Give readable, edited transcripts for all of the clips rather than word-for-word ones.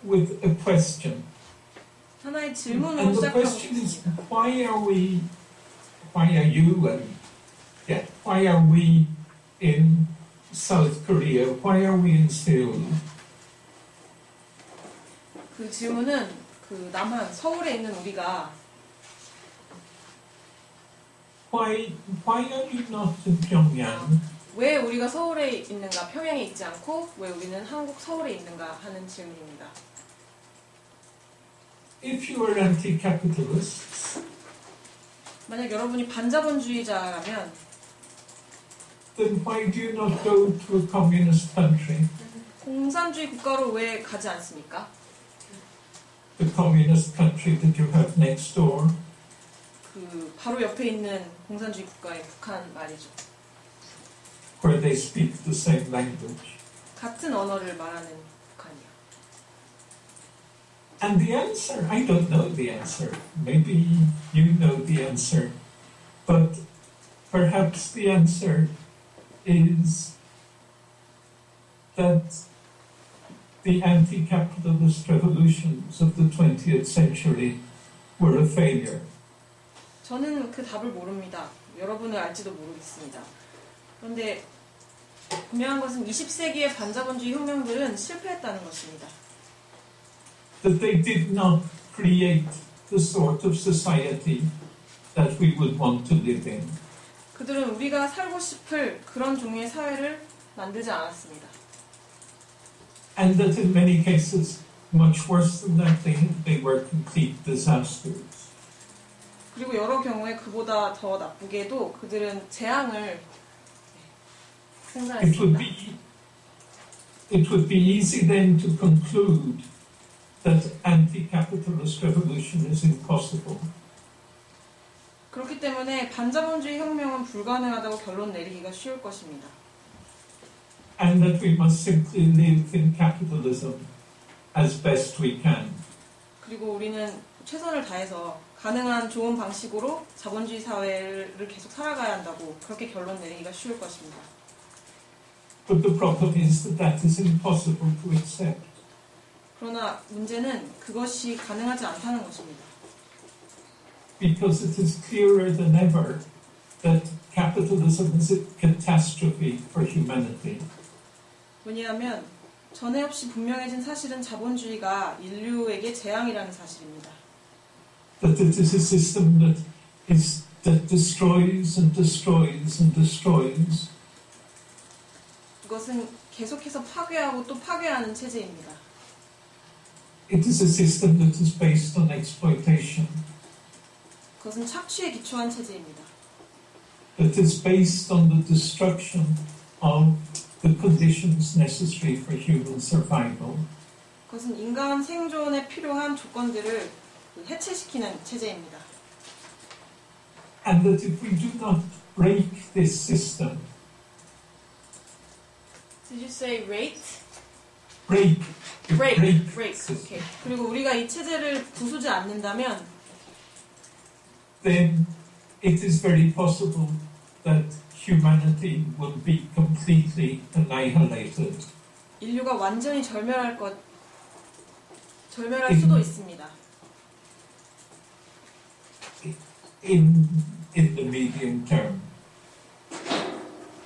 with a question. 하나의 질문으로 And the 시작하고 question is, 싶습니다. why are we in South Korea? Why are we in Seoul? 그 질문은 그 남한 서울에 있는 우리가 Why are you not in Pyongyang? 왜 우리가 서울에 있는가, 평양에 있지 않고 왜 우리는 한국 서울에 있는가 하는 질문입니다. If you are anti-capitalists, 만약 여러분이 반자본주의자라면 then why do you not go to a communist country? 공산주의 국가로 왜 가지 않습니까? The communist country that you have next door. 그 바로 옆에 있는 공산주의 국가의 북한 말이죠. Where they speak the same language. 같은 언어를 말하는 북한이요. And the answer, I don't know the answer. Maybe you know the answer. But perhaps the answer is that the anti-capitalist revolutions of the 20th century were a failure. 저는 그 답을 모릅니다. 여러분은 알지도 모르겠습니다. 그런데 분명한 것은 20세기의 반자본주의 혁명들은 실패했다는 것입니다. That they did not create the sort of society that we would want to live in. 그들은 우리가 살고 싶을 그런 종류의 사회를 만들지 않았습니다. And that in many cases, much worse than that, they were complete disasters. 그리고 여러 경우에 그보다 더 나쁘게도 그들은 재앙을 생산했습니다. It would be easy then to conclude that anti-capitalist revolution is impossible. 그렇기 때문에 반자본주의 혁명은 불가능하다고 결론 내리기가 쉬울 것입니다. And that we must simply live in capitalism as best we can. 그리고 우리는 최선을 다해서 가능한 좋은 방식으로 자본주의 사회를 계속 살아가야 한다고 그렇게 결론 내리기가 쉬울 것입니다. But the problem is that that is impossible to accept. 그러나 문제는 그것이 가능하지 않다는 것입니다. Because it is clearer than ever that capitalism is a catastrophe for humanity. 왜냐하면 전에 없이 분명해진 사실은 자본주의가 인류에게 재앙이라는 사실입니다. That it is a system that destroys and destroys and destroys. 이것은 계속해서 파괴하고 또 파괴하는 체제입니다. It is a system that is based on exploitation. 그것은 착취에 기초한 체제입니다. That is based on the destruction of the conditions necessary for human survival. 그것은 인간 생존에 필요한 조건들을 해체시키는 체제입니다. And that if we do not break this system, Did you say rate? break. Okay. 그리고 우리가 이 체제를 부수지 않는다면 then it is very possible that humanity will be completely annihilated. 인류가 완전히 절멸할 수도 있습니다. In the medium term.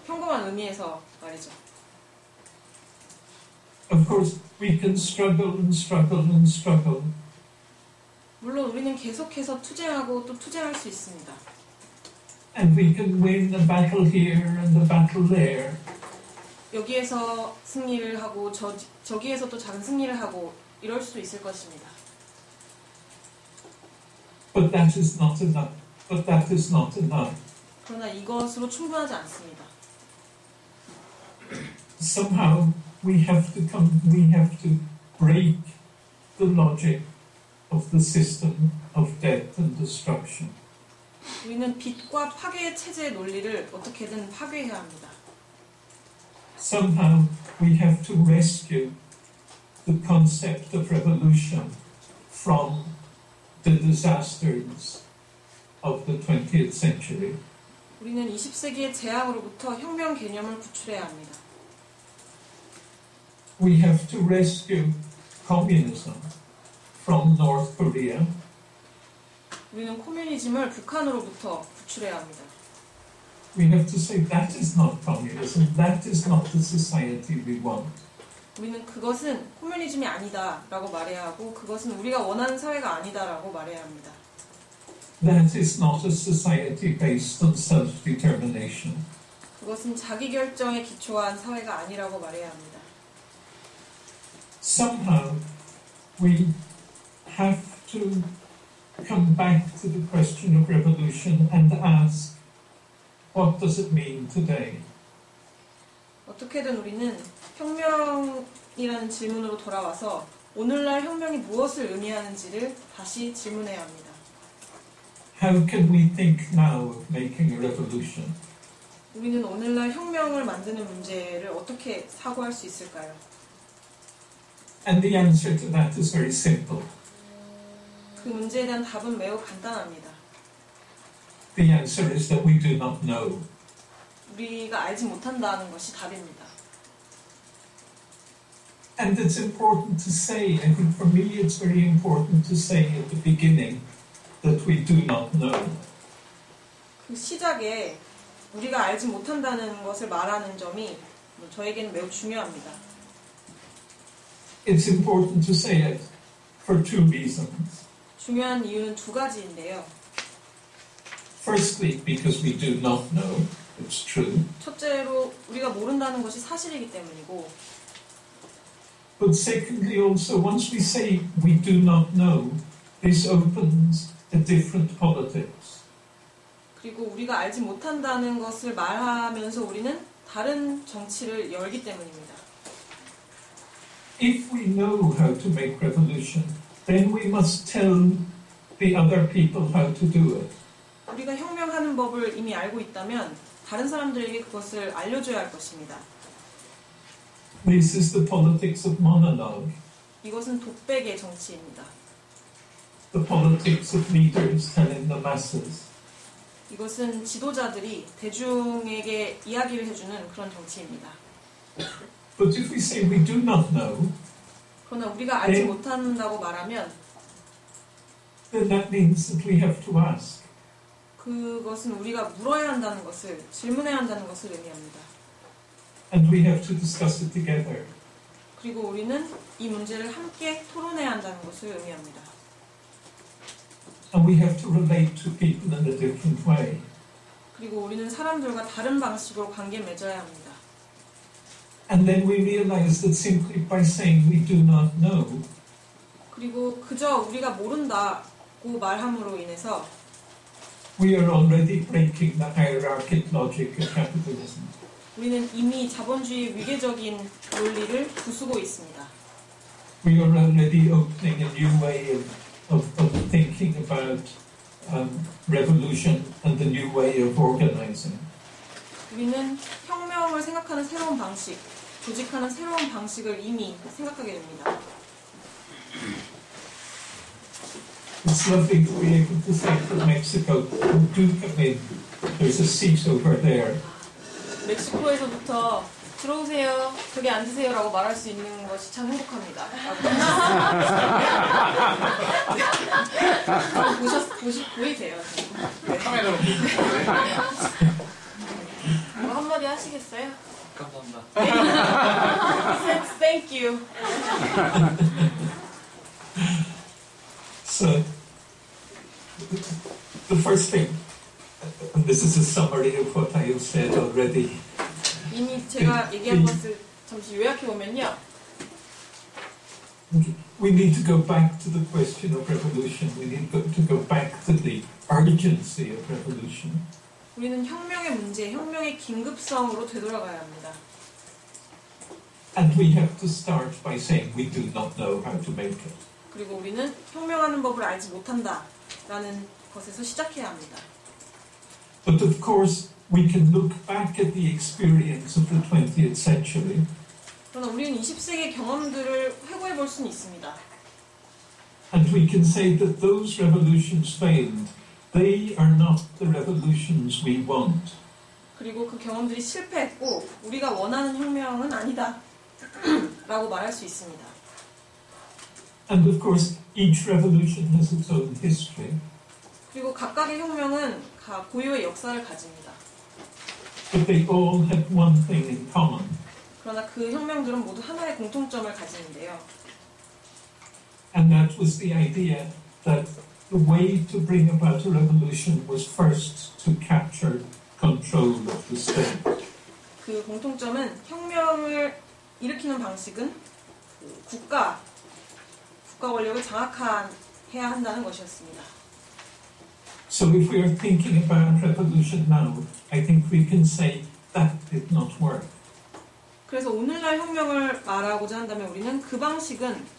평범한 의미에서 말이죠. Of course, we can struggle and struggle and struggle. 물론 우리는 계속해서 투쟁하고 또 투쟁할 수 있습니다. And we can win a battle here and a battle there. 여기에서 승리를 하고 저기에서 또 작은 승리를 하고 이럴 수도 있을 것입니다. But that is not enough. 그러나 이것으로 충분하지 않습니다. Somehow we have to break the logic of the system of death and destruction. 우리는 빚과 파괴의 체제의 논리를 어떻게든 파괴해야 합니다. Somehow we have to rescue the concept of revolution from the disasters of the 20th century. 우리는 20세기의 재앙으로부터 혁명 개념을 구출해야 합니다. We have to rescue communism from North Korea, 우리는 코뮤니즘을 북한으로부터 구출해야 합니다. we have to say that is not communism, that is not the society we want. 우리는 그것은 코뮤니즘이 아니다라고 말해야 하고 그것은 우리가 원하는 사회가 아니다라고 말해야 합니다. That is not a society based on self-determination. 그것은 자기결정에 기초한 사회가 아니라고 말해야 합니다. Somehow we have to come back to the question of revolution and ask, what does it mean today? 어떻게든 우리는 혁명이라는 질문으로 돌아와서 오늘날 혁명이 무엇을 의미하는지를 다시 질문해야 합니다. How can we think now of making a revolution? 우리는 오늘날 혁명을 만드는 문제를 어떻게 사고할 수 있을까요? And the answer to that is very simple. 그 문제에 대한 답은 매우 간단합니다. The answer is that we do not know. 우리가 알지 못한다는 것이 답입니다. And it's important to say, I think for me it's very important to say at the beginning that we do not know. 그 시작에 우리가 알지 못한다는 것을 말하는 점이 저에게는 매우 중요합니다. It's important to say it for two reasons. 중요한 이유는 두 가지인데요. Firstly, because we do not know, it's true. 첫째로 우리가 모른다는 것이 사실이기 때문이고, But secondly also, once we say we do not know, this opens a different politics. 그리고 우리가 알지 못한다는 것을 말하면서 우리는 다른 정치를 열기 때문입니다. If we know how to make revolution, then we must tell the other people how to do it. 우리가 혁명하는 법을 이미 알고 있다면 다른 사람들에게 그것을 알려줘야 할 것입니다. This is the politics of monologue, 이것은 독백의 정치입니다. the politics of leaders telling the masses. 이것은 지도자들이 대중에게 이야기를 해주는 그런 정치입니다. But if we say we do not know, 그러나 우리가 알지 못한다고 말하면 then that means that we have to ask. 그것은 우리가 물어야 한다는 것을, 질문해야 한다는 것을 의미합니다. And we have to discuss it together. 그리고 우리는 이 문제를 함께 토론해야 한다는 것을 의미합니다. And we have to relate to people in a different way. 그리고 우리는 사람들과 다른 방식으로 관계 맺어야 합니다. And then we realize that simply by saying we do not know, 그리고 그저 우리가 모른다고 말함으로 인해서 we are already breaking the hierarchic logic of capitalism. 우리는 이미 자본주의의 위계적인 논리를 부수고 있습니다. We are already opening a new way of thinking about revolution and the new way of organizing. 우리는 혁명을 생각하는 새로운 방식, 조직하는 새로운 방식을 이미 생각하게 됩니다. It's lovely to be able to say from Mexico, do come in, there's a seat over there. 멕시코에서부터 들어오세요, 저기 앉으세요라고 말할 수 있는 것이 참 행복합니다. 보이세요? 카메라로 뭐 한마디 하시겠어요? 감사합니다. Thank you. So, the first thing, and this is a summary of what I have said already. 이미 제가 얘기한 것을 잠시 요약해보면요. We need to go back to the question of revolution. We need to go back to the urgency of revolution. 우리는 혁명의 문제, 혁명의 긴급성으로 되돌아가야 합니다. And we have to start by saying we do not know how to make it. 그리고 우리는 혁명하는 법을 알지 못한다라는 것에서 시작해야 합니다. But of course, we can look back at the experience of the 20th century. 그러나 우리는 20세기의 경험들을 회고해 볼 수는 있습니다. And we can say that those revolutions failed. They are not the revolutions we want. 그리고 그 경험들이 실패했고 우리가 원하는 혁명은 아니다 라고 말할 수 있습니다. And of course, each revolution has its own history. 그리고 각각의 혁명은 고유의 역사를 가집니다. But they all had one thing in common. 그러나 그 혁명들은 모두 하나의 공통점을 가지는데요. And that was the idea that the way to bring about a revolution was first to capture control of the state. 그 공통점은 혁명을 일으키는 방식은 국가 권력을 장악해야 한다는 것이었습니다. So if we are thinking about revolution now, I think we can say that did not work. 그래서 오늘날 혁명을 말하고자 한다면 우리는 그 방식은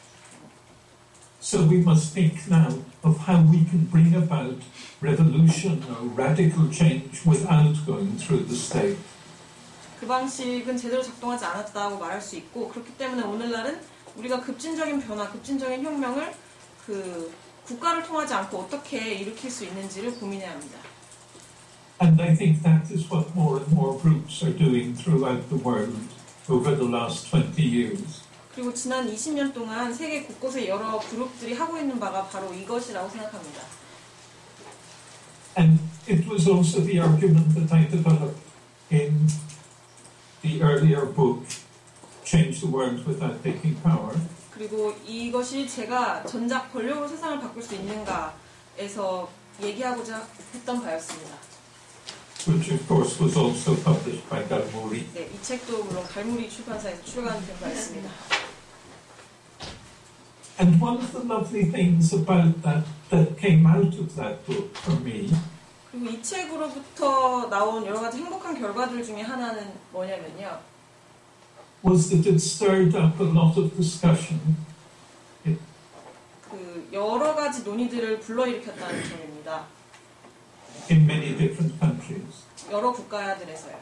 So we must think now of how we can bring about revolution or radical change without going through the state. 그 방식은 제대로 작동하지 않았다고 말할 수 있고 그렇기 때문에 오늘날은 우리가 급진적인 변화, 급진적인 혁명을 국가를 통하지 않고 어떻게 일으킬 수 있는지를 고민해야 합니다. And I think that is what more and more groups are doing throughout the world over the last 20 years. 그리고 지난 20년 동안 세계 곳곳에 여러 그룹들이 하고 있는 바가 바로 이것이라고 생각합니다. And it was also the argument that I developed in the earlier book, Change the World Without Taking Power. 그리고 이것이 제가 전작 권력으로 세상을 바꿀 수 있는가에서 얘기하고자 했던 바였습니다. Which of course was also published by Galmuri. 네, 이 책도 물론 갈무리 출판사에서 출간된 바였습니다. And one of the lovely things about that came out of that book for me 그리고 이 책으로부터 나온 여러 가지 행복한 결과들 중에 하나는 뭐냐면요. was that it stirred up a lot of discussion. 그 여러 가지 논의들을 불러일으켰다는 점입니다. In many different countries. 여러 국가들에서요.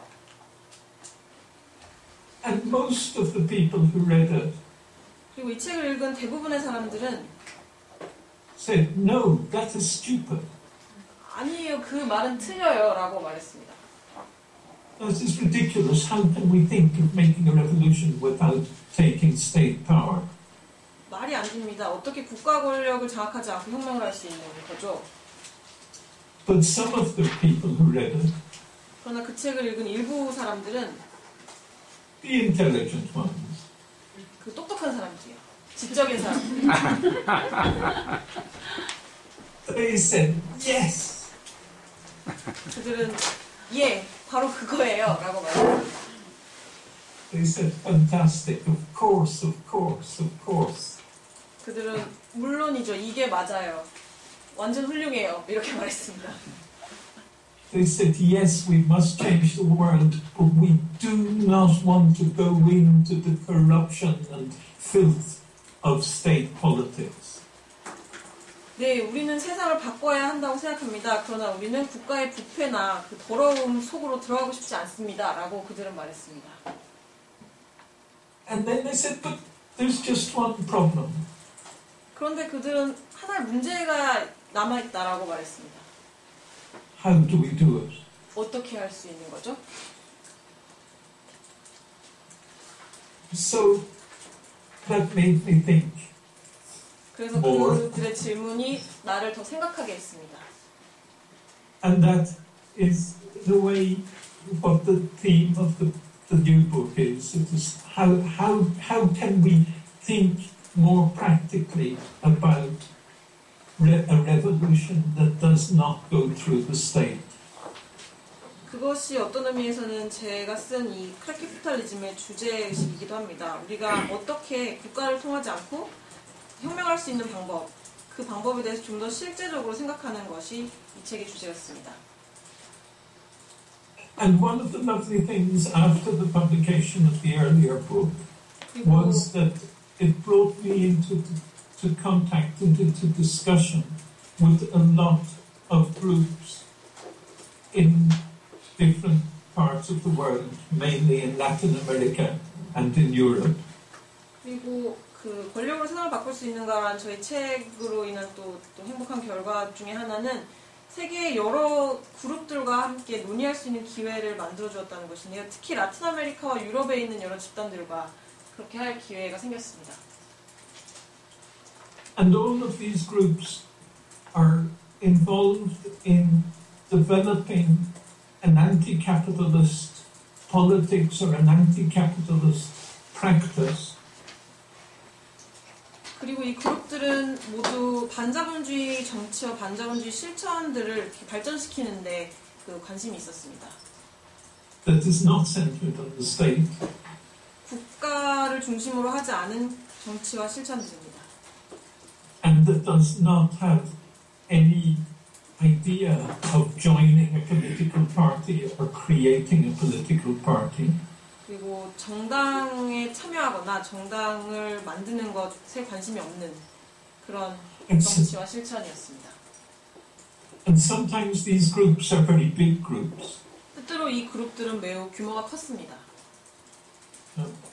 And most of the people who read it 그리고 이 책을 읽은 대부분의 사람들은 said, no, that is stupid. 아니에요, 그 말은 틀려요 라고 말했습니다. That is ridiculous. How can we think of making a revolution without taking state power? 말이 안 됩니다. 어떻게 국가 권력을 장악하지 않고 혁명을 할 수 있는 거죠? But some of the people who read it, 그러나 그 책을 읽은 일부 사람들은 the intelligent ones, 그 똑똑한 사람들이요. 지적인 사람들. they said, yes. 그들은 예, 바로 그거예요 라고 말했습니다. They said, fantastic, of course, of course, of course. 그들은 물론이죠. 이게 맞아요. 완전 훌륭해요. 이렇게 말했습니다. They said, yes, we must change the world, but we do not want to go into the corruption and filth of state politics. 네, 우리는 세상을 바꿔야 한다고 생각합니다. 그러나 우리는 국가의 부패나 그 더러움 속으로 들어가고 싶지 않습니다. 라고 그들은 말했습니다. And then they said, but there's just one problem. 그런데 그들은 하나의 문제가 남아있다라고 말했습니다. How do we do it? 어떻게 할 수 있는 거죠? So that made me think. 그래서 more. 그들의 질문이 나를 더 생각하게 했습니다. And that is the way, what the theme of the new book is. It is how can we think more practically about a revolution that does not go through the state. 그것이 어떤 의미에서는 제가 쓴 이 캐피털리즘의 주제의식이기도 합니다. 우리가 어떻게 국가를 통하지 않고 혁명할 수 있는 방법, 그 방법에 대해서 좀 더 실제적으로 생각하는 것이 이 책의 주제였습니다. And one of the lovely things after the publication of the earlier book was that it brought me into contact and into discussion with a lot of groups in different parts of the world, mainly in Latin America and in Europe. 그리고 그 권력으로 세상을 바꿀 수 있는가라는 저희 책으로 인한 또 행복한 결과 중에 하나는 세계의 여러 그룹들과 함께 논의할 수 있는 기회를 만들어주었다는 것인데요. 특히 라틴 아메리카와 유럽에 있는 여러 집단들과 그렇게 할 기회가 생겼습니다. And all of these groups are involved in developing an anti-capitalist politics or an anti-capitalist practice. 그리고 이 그룹들은 모두 반자본주의 정치와 반자본주의 실천들을 이렇게 발전시키는데 그 관심이 있었습니다. That is not centered on the state. 국가를 중심으로 하지 않은 정치와 실천들입니다. And that does not have any idea of joining a political party or creating a political party. 그리고 정당에 참여하거나 정당을 만드는 것에 관심이 없는 그런 정치와 실천이었습니다. And sometimes these groups are very big groups. 때때로 이 그룹들은 매우 규모가 컸습니다.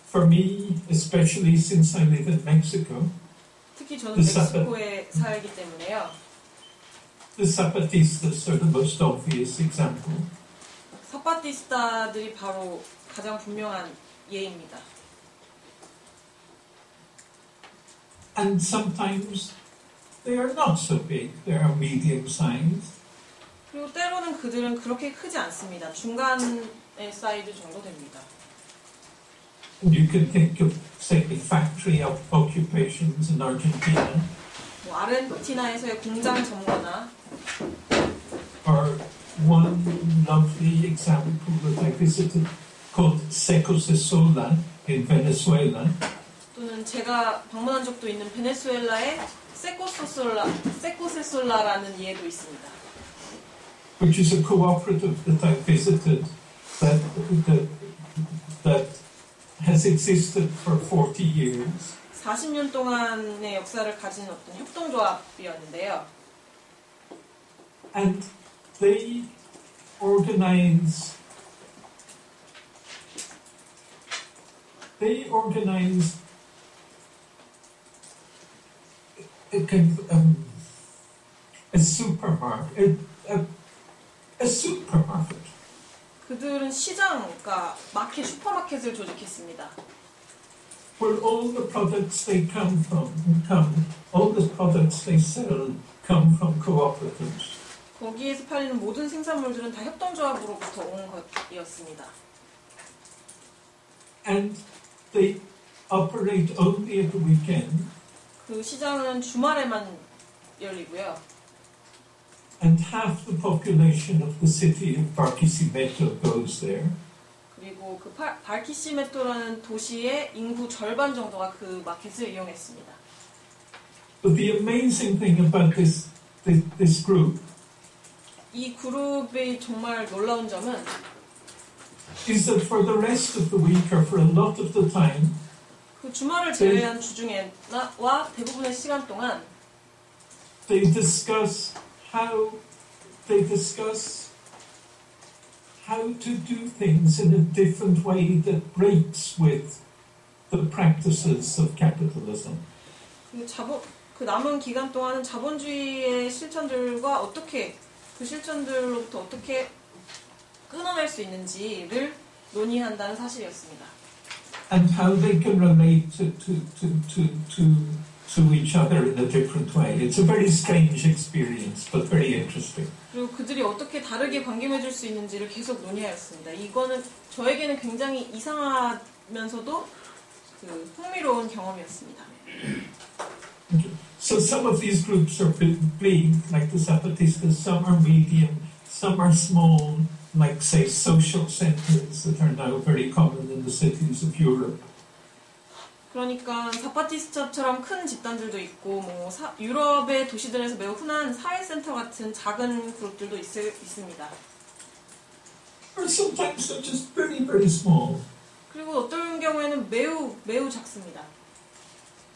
For me, especially since I live in Mexico, 특히 저는 멕시코에 살기 때문에요. The Zapatistas are the most obvious example. 사파티스타들이 바로 가장 분명한 예입니다. And sometimes they are not so big. They are medium-sized. 그리고 때로는 그들은 그렇게 크지 않습니다. 중간의 사이즈 정도 됩니다. You can think of, say, factory occupations in Argentina. 뭐 아르헨티나에서의 공장 점거나 Or one lovely example that I visited called Secosesola in Venezuela. 또는 제가 방문한 적도 있는 베네수엘라의 세코세솔라라는 예도 있습니다. Which is a cooperative that I visited that has existed for 40 years. 40년 동안의 역사를 가진 어떤 협동조합이었는데요. And they organize a kind of a supermarket. 그들은 시장, 그러니까 마켓, 슈퍼마켓을 조직했습니다. Where all the products they all the products they sell come from cooperatives. 거기에서 팔리는 모든 생산물들은 다 협동조합으로부터 온 것이었습니다. And they operate only at the weekend. 그 시장은 주말에만 열리고요. And half the population of the city of Barquisimeto goes there. 그리고 그 바르키시메토라는 도시의 인구 절반 정도가 그 마켓을 이용했습니다. But the amazing thing about this group 이 그룹의 정말 놀라운 점은 is that for the rest of the week or for a lot of the time, 그 주말을 제외한 주중에와 대부분의 시간 동안 they discuss how to do things in a different way that breaks with the practices of capitalism. 그 남은 기간 동안은 자본주의의 실천들과 그 실천들로부터 어떻게 끊어낼 수 있는지를 논의한다는 사실이었습니다. And how they can relate to each other in a different way. It's a very strange experience, but very interesting. 그리고 그들이 어떻게 다르게 관계 맺을 수 있는지를 계속 논의하였습니다. 이거는 저에게는 굉장히 이상하면서도 그 흥미로운 경험이었습니다. So some of these groups are big, like the Zapatistas, some are medium, some are small, like, say, social centers that are now very common in the cities of Europe. 그러니까 사파티스타처럼 큰 집단들도 있고 뭐 유럽의 도시들에서 매우 흔한 사회센터 같은 작은 그룹들도 있습니다. Or sometimes they're just very, very small. 그리고 어떤 경우에는 매우 작습니다.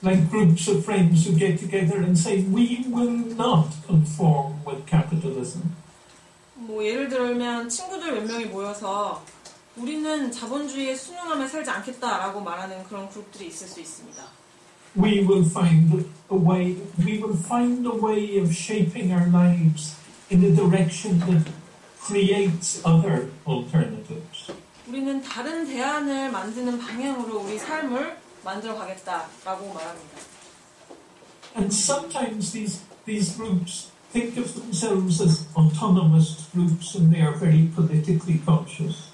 Like groups of friends who get together and say, we will not conform with capitalism. 뭐 예를 들면 친구들 몇 명이 모여서 우리는 자본주의에 순응하며 살지 않겠다라고 말하는 그런 그룹들이 있을 수 있습니다. We will find a way of shaping our lives in a direction that creates other alternatives. 우리는 다른 대안을 만드는 방향으로 우리 삶을 만들어 가겠다라고 말합니다. And sometimes these groups think of themselves as autonomous groups and they are very politically conscious.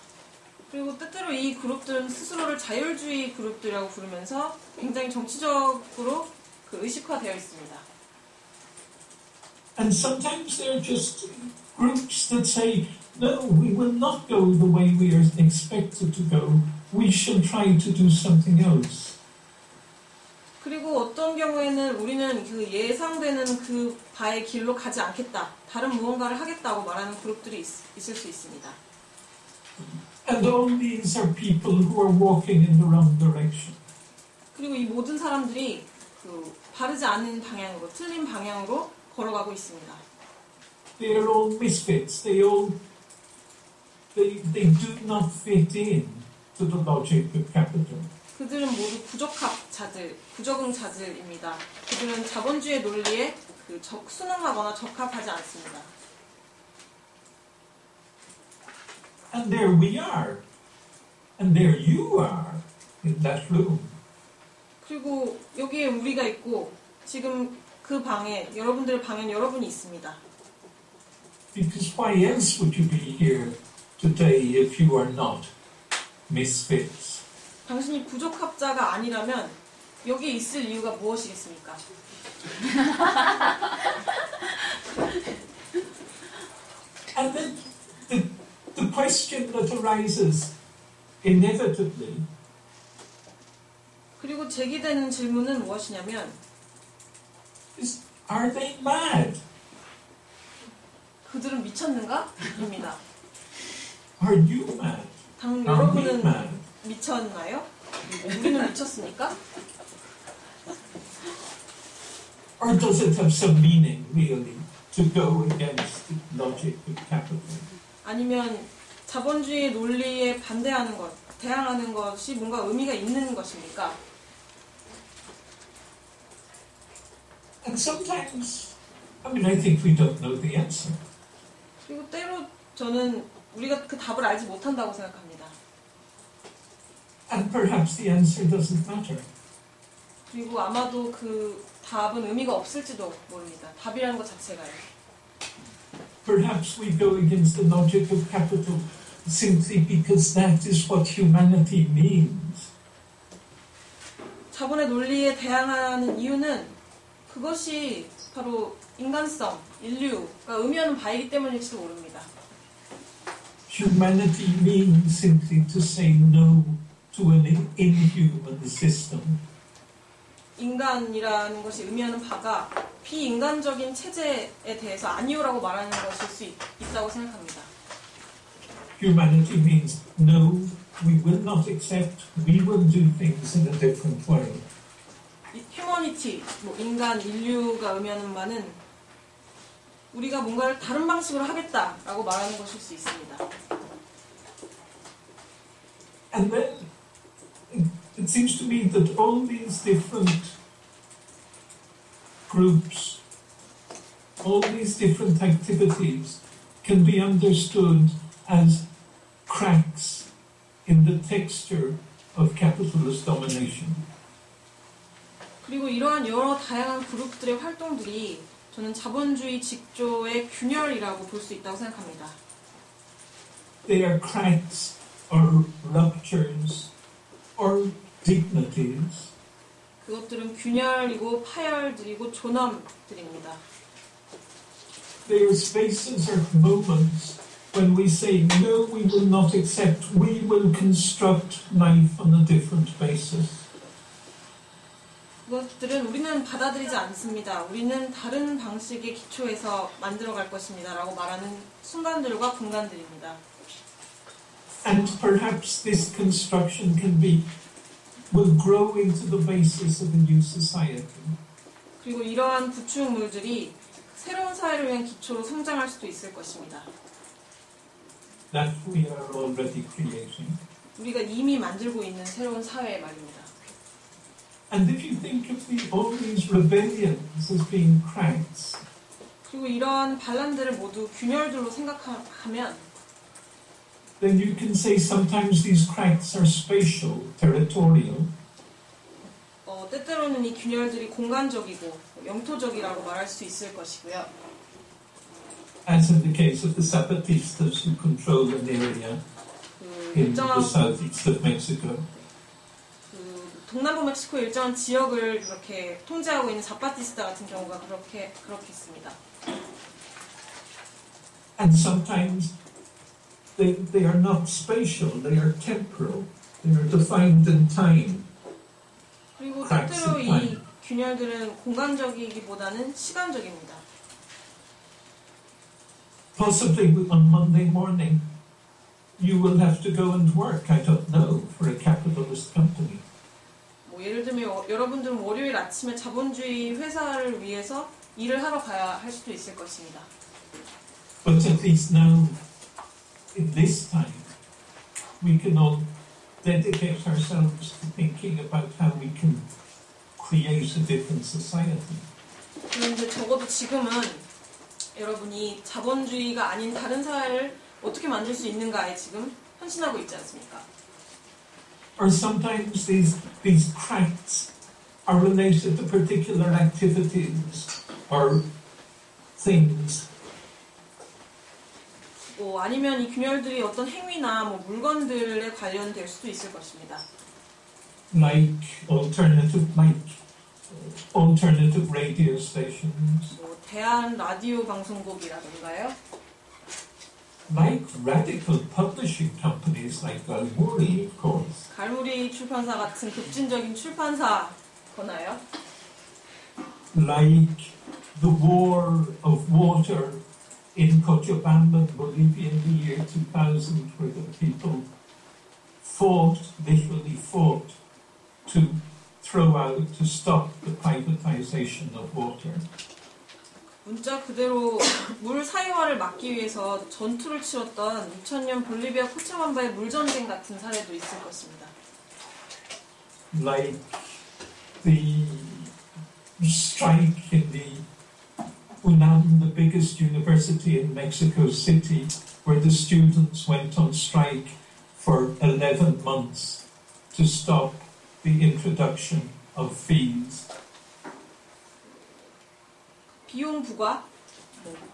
그리고 때때로 이 그룹들은 스스로를 자율주의 그룹들이라고 부르면서 굉장히 정치적으로 의식화되어 있습니다. And sometimes they're just groups that say, no, we will not go the way we are expected to go. We shall try to do something else. 그리고 어떤 경우에는 우리는 그 예상되는 그 바의 길로 가지 않겠다. 다른 무언가를 하겠다고 말하는 그룹들이 있을 수 있습니다. And all these are people who are walking in the wrong direction. 그리고 이 모든 사람들이 그 바르지 않은 방향으로, 틀린 방향으로 걸어가고 있습니다. They are all misfits. They do not fit in to the logic of capital. 그들은 모두 부적응자들입니다. 그들은 자본주의 논리에 순응하거나 적합하지 않습니다. And there we are. And there you are in that room. 그리고 여기에 우리가 있고 지금 그 방에 여러분들의 방엔 여러분이 있습니다. Because why else would you be here today if you are not misfits? 당신이 부적합자가 아니라면 여기에 있을 이유가 무엇이겠습니까? And then the question that arises inevitably 그리고 제기되는 질문은 무엇이냐면 is, are they mad? 그들은 미쳤는가? 입니다. Are you mad? 당 Are we 여러분은 mad? 미쳤나요? 우리는 미쳤습니까? Or does it have some meaning, really, to go against the logic of capital? 아니면 자본주의 논리에 반대하는 것, 대항하는 것이 뭔가 의미가 있는 것입니까? And sometimes, I think we don't know the answer. 그리고 때로 저는 우리가 그 답을 알지 못한다고 생각합니다. And perhaps the answer doesn't matter. 그리고 아마도 그 답은 의미가 없을지도 모릅니다. 답이라는 것 자체가요. Perhaps we go against the logic of capital simply because that is what humanity means. 자본의 논리에 대항하는 이유는 그것이 바로 인간성, 인류가 의미하는 바이기 때문일지도 모릅니다. Humanity means simply to say no to an inhuman system. 인간이라는 것이 의미하는 바가 비인간적인 체제에 대해서 아니오라고 말하는 것일 수 있다고 생각합니다. Humanity means no, we will not accept, we will do things in a different way. 휴머니티, 인간, 인류가 의미하는 바는 우리가 뭔가를 다른 방식으로 하겠다라고 말하는 것일 수 있습니다. And then it seems to me that all these different groups, all these different activities can be understood as cracks in the texture of capitalist domination. 그리고 이러한 여러 다양한 그룹들의 활동들이 저는 자본주의 직조의 균열이라고 볼 수 있다고 생각합니다. They are cracks or ruptures or dignities. 그것들은 균열이고 파열들이고 존엄들입니다. They are spaces or moments when we say, no, we will not accept, we will construct life on a different basis. 그것들은 우리는 받아들이지 않습니다. 우리는 다른 방식의 기초에서 만들어갈 것입니다. 라고 말하는 순간들과 공간들입니다. And perhaps this construction will grow into the basis of a new society. 그리고 이러한 구축물들이 새로운 사회를 위한 기초로 성장할 수도 있을 것입니다. That we are already creating. 우리가 이미 만들고 있는 새로운 사회 말입니다. And if you think of all these rebellions as being cracks, 그리고 이러한 반란들을 모두 균열들로 생각하면 then you can say sometimes these cracks are spatial, territorial. 때때로는 이 균열들이 공간적이고 영토적이라고 말할 수 있을 것이고요. As in the case of the Zapatistas who control an area in the southeast of Mexico. 동남부 멕시코 일정한 지역을 이렇게 통제하고 있는 자파티스타 같은 경우가 그렇겠습니다. And sometimes they are not spatial, they are temporal. They are defined in time. 그리고 때때로 이 균열들은 공간적이기보다는 시간적입니다. Possibly on Monday morning you will have to go and work, I don't know, for a capitalist company. 예를 들면 여러분들은 월요일 아침에 자본주의 회사를 위해서 일을 하러 가야 할 수도 있을 것입니다. But at least now, in this time, we can all dedicate ourselves to thinking about how we can create a different society. 그런데 적어도 지금은 여러분이 자본주의가 아닌 다른 사회를 어떻게 만들 수 있는가에 지금 헌신하고 있지 않습니까? Or sometimes these cracks are related to particular activities or things. 아니면 이 균열들이 어떤 행위나 물건들에 관련될 수도 있을 것입니다. Like alternative radio stations. 대한 라디오 방송국이라던가요. Like radical publishing companies like Galmuri, of course. 갈무리 출판사 같은 급진적인 출판사거나요. Like the war of water in Cochabamba, Bolivia in the year 2000, where the people literally fought to to stop the privatization of water. 문자 그대로 물 사유화를 막기 위해서 전투를 치렀던 2000년 볼리비아 코차밤바의 물전쟁 같은 사례도 있을 것입니다. Like the strike in the UNAM, the biggest university in Mexico City, where the students went on strike for 11 months to stop the introduction of fees. 비용 부과,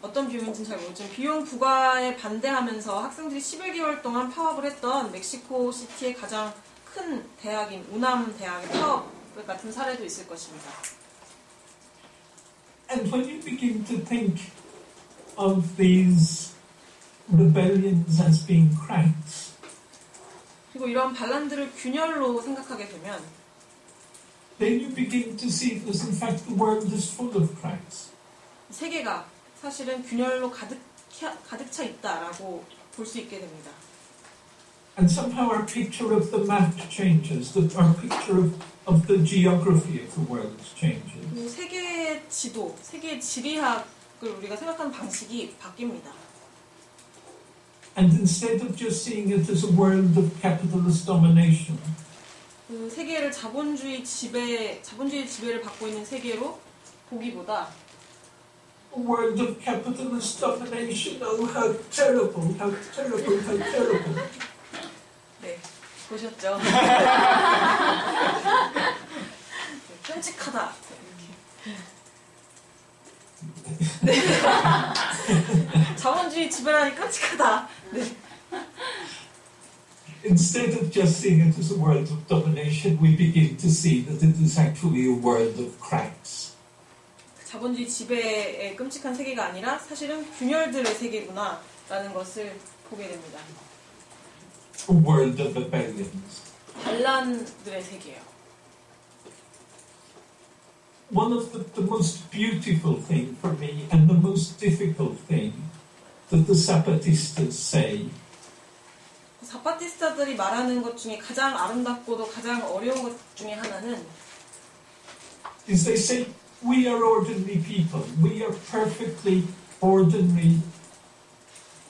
어떤 비용인지는 잘 모르지만 비용 부과에 반대하면서 학생들이 11개월 동안 파업을 했던 멕시코 시티의 가장 큰 대학인 우남 대학의 파업 같은 사례도 있을 것입니다. And when you begin to think of these rebellions as being cracks, 그리고 이런 반란들을 균열로 생각하게 되면 then you begin to see that in fact the world is full of cracks. 세계가 사실은 균열로 가득 차 있다라고 볼 수 있게 됩니다. And somehow our picture of the map changes, our picture of the geography of the world changes. 세계의 지도, 세계의 지리학을 우리가 생각하는 방식이 바뀝니다. And instead of just seeing it as a world of capitalist domination, 그 세계를 자본주의 지배를 받고 있는 세계로 보기보다 a world of capitalist domination, oh how terrible, how terrible, how terrible. 네, 보셨죠? 끔찍하다. 네. 자본주의 지배라니 끔찍하다. 네. Instead of just seeing it as a world of domination, we begin to see that it is actually a world of cracks. 자본주의 지배의 끔찍한 세계가 아니라 사실은 균열들의 세계구나라는 것을 보게 됩니다. A world of rebellions. 반란들의 세계예요. One of the most beautiful thing for me and the most difficult thing that the Zapatistas say 자파티스타들이 말하는 것 중에 가장 아름답고도 가장 어려운 것 중에 하나는 is they say we are ordinary people. We are perfectly ordinary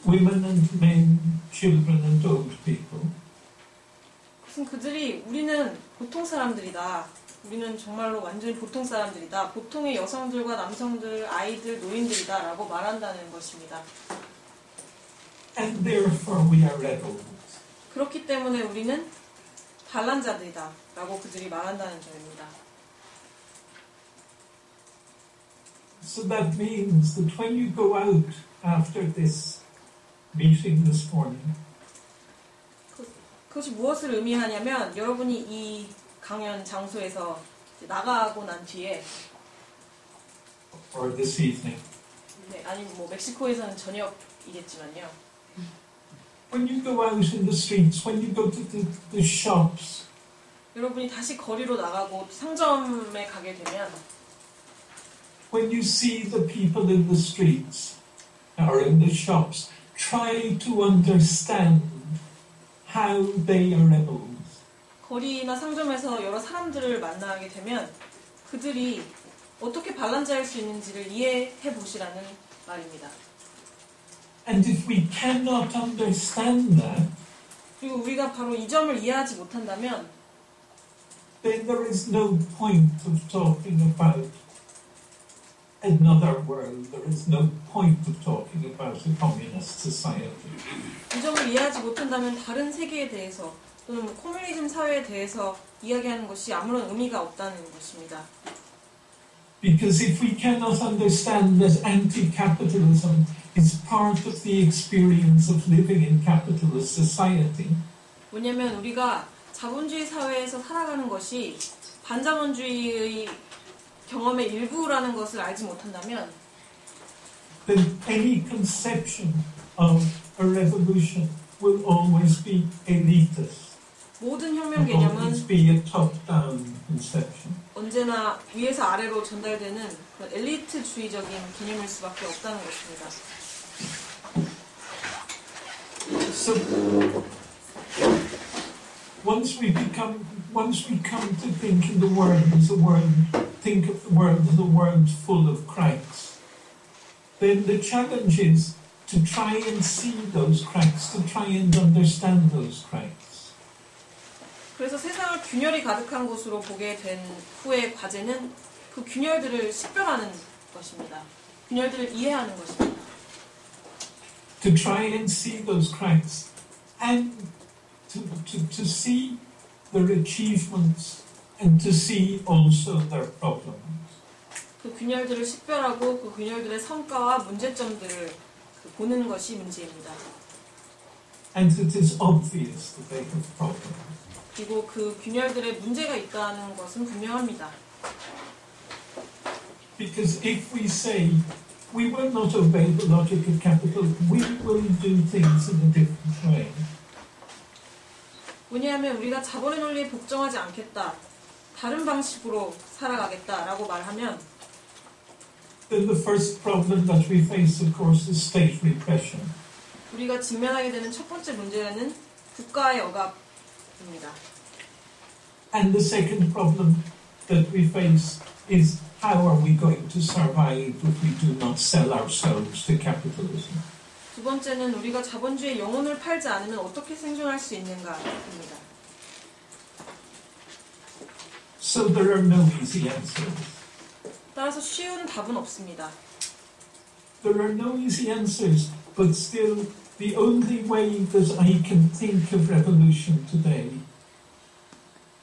women and men, children and old people. 그들이 우리는 보통 사람들이다. 우리는 정말로 완전히 보통 사람들이다. 보통의 여성들과 남성들, 아이들, 노인들이다 라고 말한다는 것입니다. And therefore we are rebels. 그렇기 때문에 우리는 반란자들이다 라고 그들이 말한다는 점입니다. So that means that when you go out after this meeting this morning, 그것이 무엇을 의미하냐면 여러분이 이 강연 장소에서 나가고 난 뒤에 or this evening, 네, 아니 뭐 멕시코에서는 저녁이겠지만요. when you go out in the streets, when you go to the shops, 여러분이 다시 거리로 나가고 상점에 가게 되면 when you see the people in the streets or in the shops, try to understand how they are rebels. 거리나 상점에서 여러 사람들을 만나게 되면 그들이 어떻게 반란자일 수 있는지를 이해해 보시라는 말입니다. And if we cannot understand that, 그리고 우리가 바로 이 점을 이해하지 못한다면 then there is no point of talking about another world. There is no point of talking about a communist society. 이 점을 이해하지 못한다면 다른 세계에 대해서 또는 코뮤니즘 사회에 대해서 이야기하는 것이 아무런 의미가 없다는 것입니다. Because if we cannot understand that anti-capitalism is part of the experience of living in capitalist society, 왜냐하면 우리가 자본주의 사회에서 살아가는 것이 반자본주의의 경험의 일부라는 것을 알지 못한다면 then any conception of a revolution will always be elitist. 모든 혁명 Will always 개념은 be a top-down conception. 언제나 위에서 아래로 전달되는 그런 엘리트주의적인 개념일 수밖에 없다는 것입니다. So once we come to think in the world as a world, think of the world as a world full of cracks, then the challenge is to try and see those cracks, to try and understand those cracks. 그래서 세상을 균열이 가득한 곳으로 보게 된 후의 과제는 그 균열들을 식별하는 것입니다. 균열들을 이해하는 것입니다. To try and see those cracks and to see their achievements and to see also their problems. 그 균열들을 식별하고 그 균열들의 성과와 문제점들을 보는 것이 문제입니다. And it is obvious that they have problems. 그리고 그 균열들의 문제가 있다는 것은 분명합니다. Because if we say we will not obey the logic of capital, we will do things in a different way. 왜냐하면 우리가 자본의 논리에 복종하지 않겠다, 다른 방식으로 살아가겠다라고 말하면 Then the first problem that we face, of course, is state repression. 우리가 직면하게 되는 첫 번째 문제는 국가의 억압입니다. And the second problem that we face is how are we going to survive if we do not sell ourselves to capitalism? 두 번째는 우리가 자본주의의 영혼을 팔지 않으면 어떻게 생존할 수 있는가입니다. So there are no easy answers. 따라서 쉬운 답은 없습니다. There are no easy answers, but still the only way that I can think of revolution today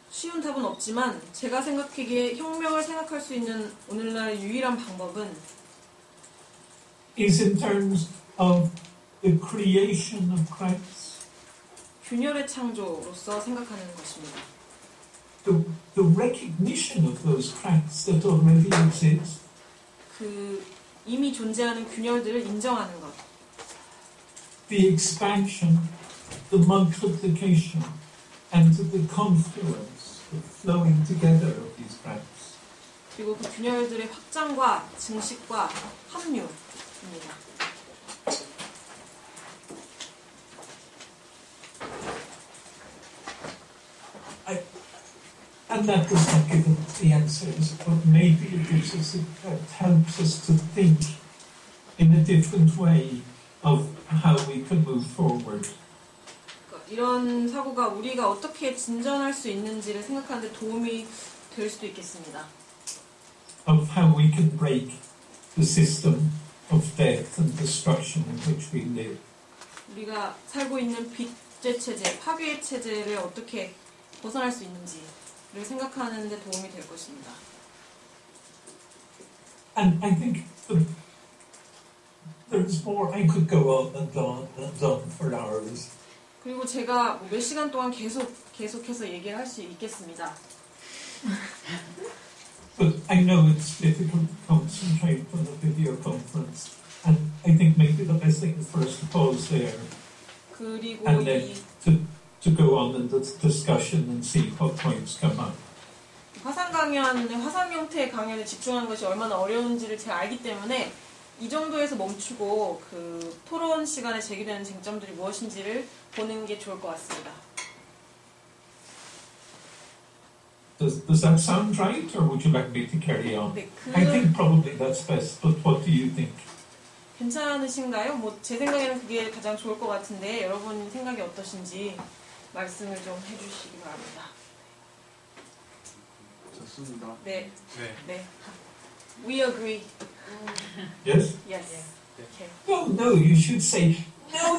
쉬운 답은 없지만 제가 생각하기에 혁명을 생각할 수 있는 오늘날 유일한 방법은 is in terms of the creation of cracks, 균열의 창조로서 생각하는 것입니다. the recognition of those cracks that already exist, 그 이미 존재하는 균열들을 인정하는 것, the expansion, the multiplication, and the confluence, the flowing together of these cracks. 그리고 그 균열들의 확장과 증식과 합류입니다. And that does not give us the answers, but maybe it gives us, it helps us to think in a different way of how we can move forward. 이런 사고가 우리가 어떻게 진전할 수 있는지를 생각하는 데 도움이 될 수도 있겠습니다. Of how we can break the system of death and destruction in which we live. 우리가 살고 있는 빚제 체제, 파괴의 체제를 어떻게 벗어날 수 있는지를 생각하는 데 도움이 될 것입니다. And I think But there's more. I could go on and on and on for hours. 그리고 제가 몇 시간 동안 계속해서 얘기를 할 수 있겠습니다. But I know it's difficult to concentrate on a video conference, and I think maybe the best thing is for us to pause there, 그리고 and then to go on in the discussion and see what points come up. 화상 형태의 강연에 집중하는 것이 얼마나 어려운지를 제가 알기 때문에 이 정도에서 멈추고 그 토론 시간에 제기되는 쟁점들이 무엇인지를 보는 게 좋을 것 같습니다. Does that sound right, or would you like me to carry on? 네, I think probably that's best, but what do you think? 괜찮으신가요? 뭐 제 생각에는 그게 가장 좋을 것 같은데 여러분 생각이 어떠신지 말씀을 좀 해주시기 바랍니다. 좋습니다. 네. 네. 네. We agree. Yes? Yes. Okay. No, you should say no.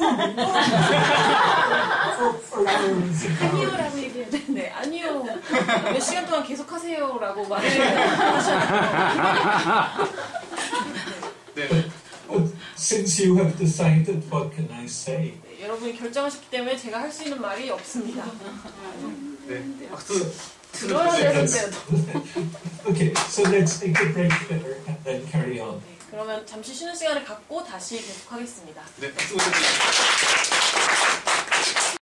for hours and hours. 아니요라고 얘기해요. 네, 아니요. 몇 시간 동안 계속 하세요라고 말하셔야 네. But since you have decided, what can I say? 네, 여러분이 결정하셨기 때문에 제가 할 수 있는 말이 없습니다. 네. 박수. 들어야 되는데요. Okay, so let's take a break there and then carry on. 네, 그러면 잠시 쉬는 시간을 갖고 다시 계속하겠습니다. 네. 박수 부탁드립니다.